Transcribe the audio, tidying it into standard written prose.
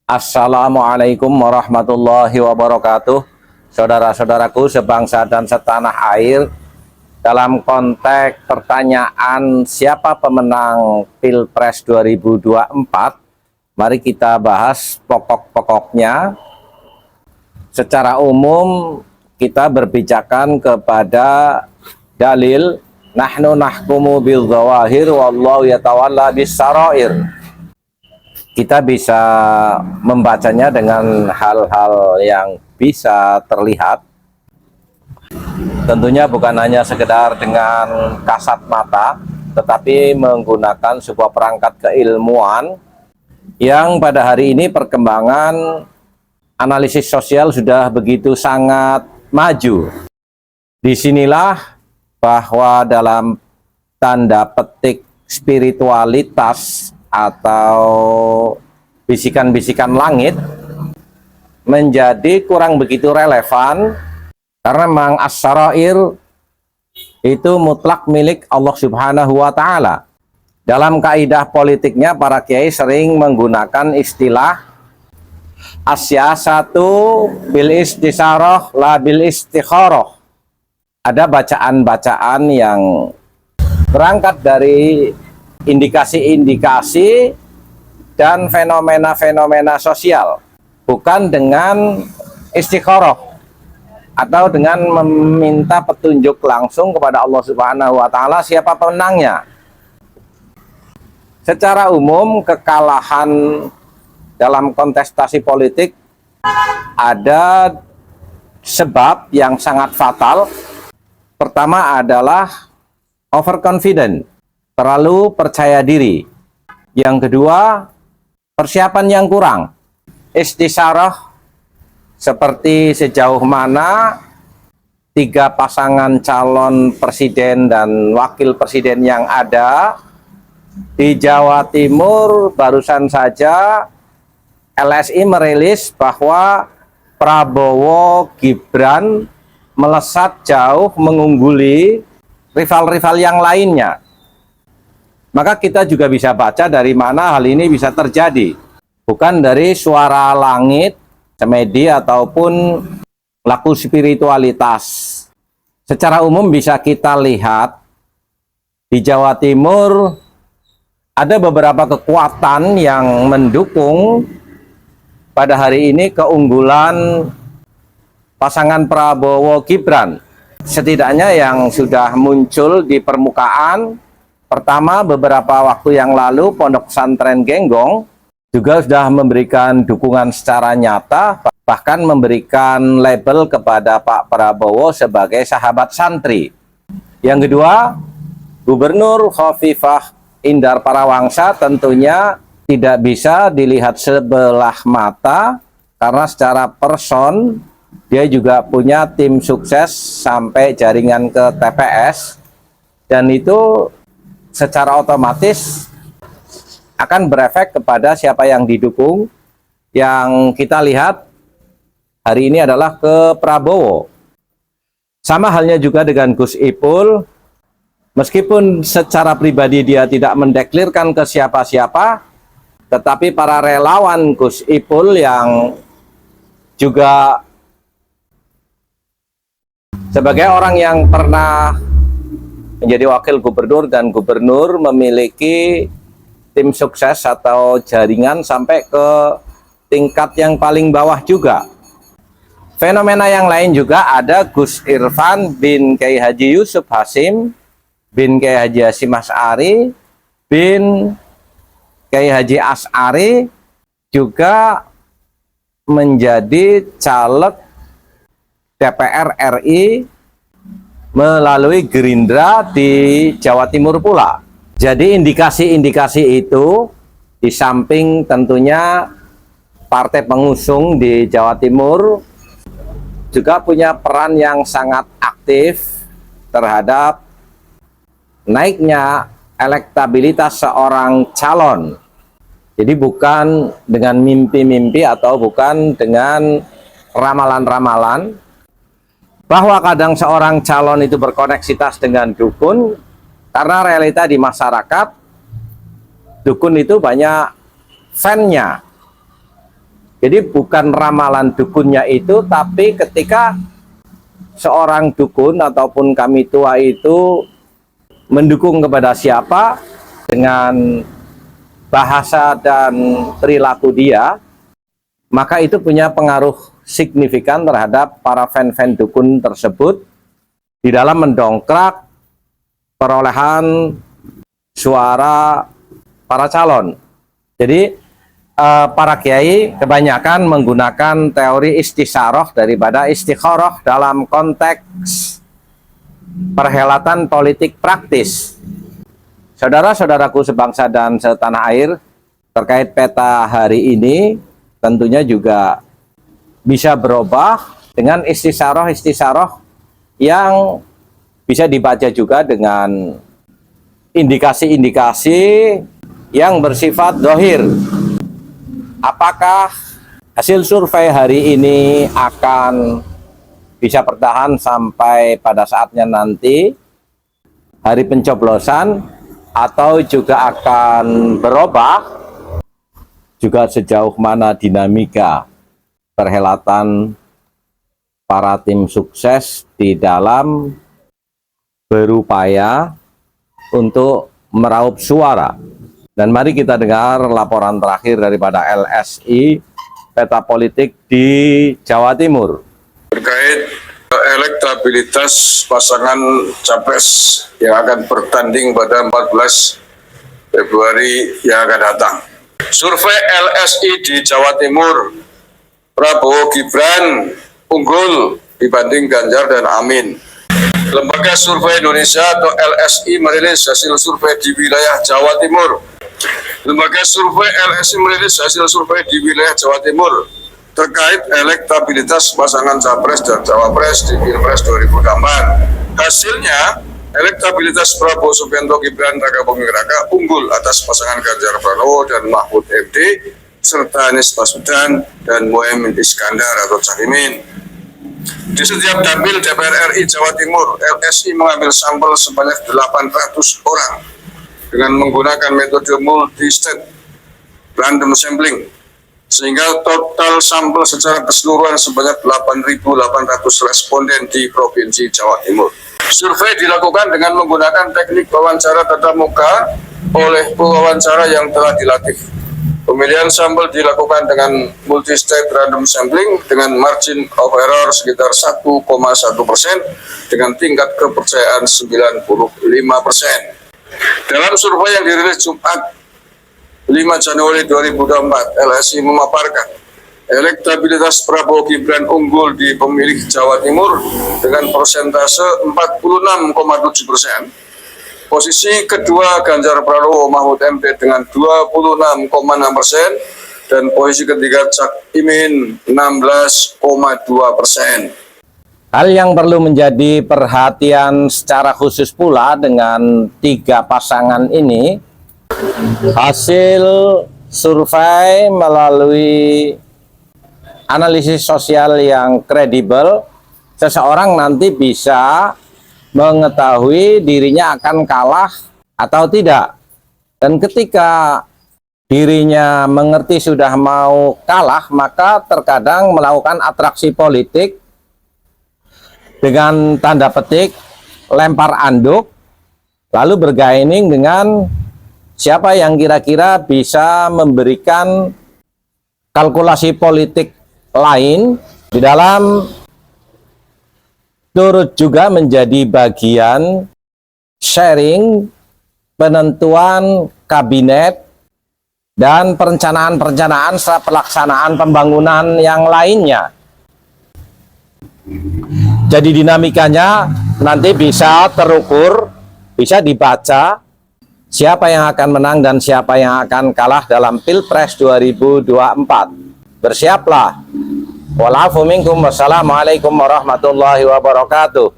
Assalamualaikum warahmatullahi wabarakatuh. Saudara-saudaraku sebangsa dan setanah air, dalam konteks pertanyaan siapa pemenang Pilpres 2024, mari kita bahas pokok-pokoknya. Secara umum kita berbicara kepada dalil nahnu nahkumu bil zawahir wallahu yatawalla bis sarair. Kita bisa membacanya dengan hal-hal yang bisa terlihat. Tentunya bukan hanya sekedar dengan kasat mata, tetapi menggunakan sebuah perangkat keilmuan yang pada hari ini perkembangan analisis sosial sudah begitu sangat maju. Disinilah bahwa dalam tanda petik spiritualitas atau bisikan-bisikan langit menjadi kurang begitu relevan, karena memang as-sarair itu mutlak milik Allah Subhanahu wa Ta'ala. Dalam kaidah politiknya, para kiai sering menggunakan istilah as-siyasatu bil istisarah la bil istikharah. Ada bacaan-bacaan yang berangkat dari indikasi-indikasi dan fenomena-fenomena sosial, bukan dengan istikharah atau dengan meminta petunjuk langsung kepada Allah Subhanahu wa Ta'ala siapa pemenangnya. Secara umum, kekalahan dalam kontestasi politik ada sebab yang sangat fatal. Pertama adalah overconfident, terlalu percaya diri. Yang kedua, persiapan yang kurang. Istisarah, seperti sejauh mana tiga pasangan calon presiden dan wakil presiden yang ada. Di Jawa Timur barusan saja LSI merilis bahwa Prabowo Gibran melesat jauh mengungguli rival-rival yang lainnya. Maka kita juga bisa baca dari mana hal ini bisa terjadi. Bukan dari suara langit, semedi, ataupun laku spiritualitas. Secara umum bisa kita lihat di Jawa Timur ada beberapa kekuatan yang mendukung pada hari ini keunggulan pasangan Prabowo Gibran. Setidaknya yang sudah muncul di permukaan, pertama, beberapa waktu yang lalu Pondok Pesantren Genggong juga sudah memberikan dukungan secara nyata, bahkan memberikan label kepada Pak Prabowo sebagai sahabat santri. Yang kedua, Gubernur Khofifah Indar Parawangsa tentunya tidak bisa dilihat sebelah mata, karena secara person dia juga punya tim sukses sampai jaringan ke TPS, dan itu secara otomatis akan berefek kepada siapa yang didukung. Yang kita lihat hari ini adalah ke Prabowo. Sama halnya juga dengan Gus Ipul, meskipun secara pribadi dia tidak mendeklirkan ke siapa-siapa, tetapi para relawan Gus Ipul yang juga sebagai orang yang pernah menjadi wakil gubernur dan gubernur memiliki tim sukses atau jaringan sampai ke tingkat yang paling bawah juga. Fenomena yang lain juga ada Gus Irfan bin Kiai Haji Yusuf Hasim bin Kiai Haji Hasyim Asy'ari bin Kiai Haji Asy'ari juga menjadi caleg DPR RI melalui Gerindra di Jawa Timur pula. Jadi indikasi-indikasi itu, di samping tentunya partai pengusung di Jawa Timur juga punya peran yang sangat aktif terhadap naiknya elektabilitas seorang calon. Jadi bukan dengan mimpi-mimpi atau bukan dengan ramalan-ramalan, bahwa kadang seorang calon itu berkoneksitas dengan dukun, karena realita di masyarakat, dukun itu banyak fan-nya. Jadi bukan ramalan dukunnya itu, tapi ketika seorang dukun ataupun kami tua itu mendukung kepada siapa dengan bahasa dan perilaku dia, maka itu punya pengaruh signifikan terhadap para fan-fan dukun tersebut di dalam mendongkrak perolehan suara para calon. Jadi para kiai kebanyakan menggunakan teori istisyaroh daripada istikharah dalam konteks perhelatan politik praktis. Saudara-saudaraku sebangsa dan setanah air, terkait peta hari ini tentunya juga bisa berubah dengan istisyaroh yang bisa dibaca juga dengan indikasi-indikasi yang bersifat zahir. Apakah hasil survei hari ini akan bisa bertahan sampai pada saatnya nanti hari pencoblosan, atau juga akan berubah, juga sejauh mana dinamika perhelatan para tim sukses di dalam berupaya untuk meraup suara. Dan mari kita dengar laporan terakhir daripada LSI peta politik di Jawa Timur. Terkait elektabilitas pasangan capres yang akan bertanding pada 14 Februari yang akan datang. Survei LSI di Jawa Timur, Prabowo Gibran unggul dibanding Ganjar dan Amin. Lembaga Survei Indonesia atau LSI merilis hasil survei di wilayah Jawa Timur. Lembaga survei LSI merilis hasil survei di wilayah Jawa Timur terkait elektabilitas pasangan capres dan cawapres di Pilpres 2024. Hasilnya, elektabilitas Prabowo Subianto Gibran Raka Buming Raka unggul atas pasangan Ganjar Pranowo dan Mahfud MD serta Anies Baswedan dan Muhaimin Iskandar atau Caimin. Di setiap dapil DPR RI Jawa Timur, LSI mengambil sampel sebanyak 800 orang dengan menggunakan metode multi-state random sampling, sehingga total sampel secara keseluruhan sebanyak 8.800 responden di Provinsi Jawa Timur. Survei dilakukan dengan menggunakan teknik wawancara tatap muka oleh pewawancara yang telah dilatih. Pemilihan sampel dilakukan dengan multi-state random sampling dengan margin of error sekitar 1,1% dengan tingkat kepercayaan 95%. Dalam survei yang dirilis Jumat 5 Januari 2024, LSI memaparkan elektabilitas Prabowo Gibran unggul di pemilih Jawa Timur dengan persentase 46,7%. Posisi kedua Ganjar Pranowo Mahfud MD dengan 26,6% dan posisi ketiga Cak Imin 16,2%. Hal yang perlu menjadi perhatian secara khusus pula dengan tiga pasangan ini, hasil survei melalui analisis sosial yang kredibel, seseorang nanti bisa mengetahui dirinya akan kalah atau tidak. Dan ketika dirinya mengerti sudah mau kalah, maka terkadang melakukan atraksi politik dengan tanda petik lempar anduk, lalu bergaining dengan siapa yang kira-kira bisa memberikan kalkulasi politik lain di dalam turut juga menjadi bagian sharing penentuan kabinet dan perencanaan-perencanaan serta pelaksanaan pembangunan yang lainnya. Jadi dinamikanya nanti bisa terukur, bisa dibaca siapa yang akan menang dan siapa yang akan kalah dalam Pilpres 2024. Bersiaplah. Wassalamualaikum warahmatullahi wabarakatuh.